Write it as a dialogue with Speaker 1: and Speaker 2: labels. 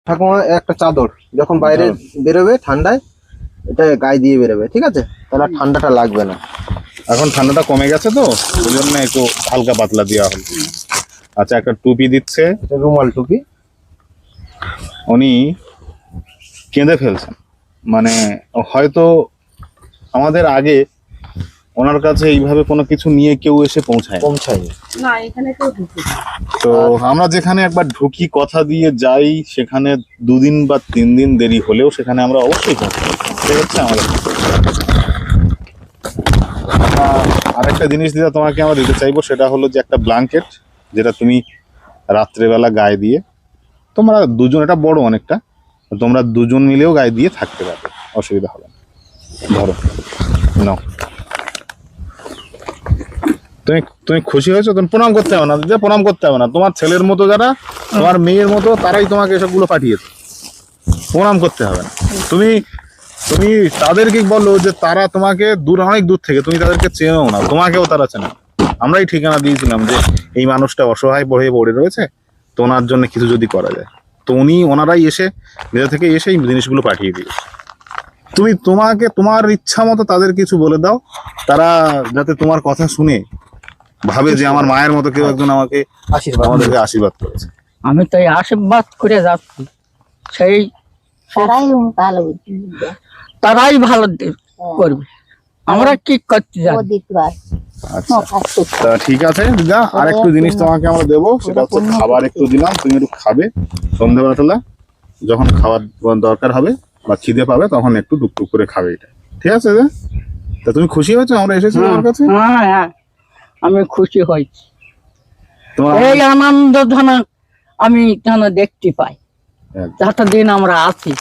Speaker 1: ঠাকুমা একটা চাদর যখন বাইরে বেরোবে ঠান্ডায় এটা গায়ে দিয়ে বেরোবে, ঠিক আছে? তাহলে আর ঠান্ডাটা লাগবে না।
Speaker 2: এখন ঠান্ডাটা কমে গেছে তো ওই জন্য একটু হালকা পাতলা দেওয়া হলো। আচ্ছা, একটা টুপি দিচ্ছে,
Speaker 1: এটা রুমাল টুপি।
Speaker 2: উনি কেঁদে ফেলছেন, মানে হয়তো আমাদের আগে ওনার কাছে এইভাবে কোনো কিছু নিয়ে কেউ এসে
Speaker 1: পৌঁছায়নি।
Speaker 3: না এখানে কেউ ঢুকে
Speaker 2: তো আমরা যেখানে একবার ঢুকি কথা দিয়ে যাই, সেখানে 2 দিন বা 3 দিন দেরি হলেও সেখানে আমরা অবশ্যই পৌঁছাই। ঠিক আছে আমাদের। আরেকটা জিনিস দিদা তোমাকে আমরা দিতে চাইবো, সেটা হলো যে একটা ব্ল্যাঙ্কেট, যেটা তুমি রাত্রেবেলা গায়ে দিয়ে তোমরা দুজন, এটা বড় অনেকটা, তোমরা দুজন মিলেও গায়ে দিয়ে থাকতে পারবে, অসুবিধা হবে না। ধরো নাও। তুমি তুমি খুশি হয়েছো? তুমি প্রণাম করতে হবে না দিদা, প্রণাম করতে হবে না। তোমার ছেলের মতো যারা, তোমার মেয়ের মতো তারাই তোমাকে এসবগুলো পাঠিয়েছে, প্রণাম করতে হবে না। তুমি তুমি তাদেরকে বলো যে তারা তোমাকে অনেক দূর থেকে, তুমি তাদেরকে চেনো না, তোমাকেও তারা চেনে না। আমরাই ঠিকানা দিয়েছিলাম যে এই মানুষটা অসহায় পড়ে রয়েছে, তো ওনার জন্য কিছু যদি করা যায়, তো ওনারাই এসে নিজে থেকে এসে এই জিনিসগুলো পাঠিয়ে দিয়েছে। তুমি তোমার ইচ্ছা মতো তাদের কিছু বলে দাও, তারা যাতে তোমার কথা শুনে ভাবে যে আমার মায়ের মতো কেউ একজন আমাদেরকে আশীর্বাদ করেছে।
Speaker 4: আমি তো এই আশীর্বাদ করে যাচ্ছি, সেই তারাই ভালো করবে, আমরা কি করতে যাবো।
Speaker 2: আচ্ছা, তা ঠিক আছে দিদা, আর একটু জিনিস তোমাকে আমরা দেবো, সেটা হচ্ছে খাবার একটু দিলাম, তুমি একটু খাবে সন্ধ্যাবেলা যখন খাবার দরকার হবে বা খিদে পাবে তখন একটু টুকটুক করে খাবে, এটা ঠিক আছে দিদা? তা তুমি খুশি হয়েছো আমরা এসেছি তোমার কাছে?
Speaker 4: হ্যাঁ, আমি খুশি হয়েছি।
Speaker 2: তোমার
Speaker 4: এই আনন্দ ধন আমি যেন দেখতে পাই,
Speaker 2: একদম।
Speaker 4: যতদিন আমরা আছি।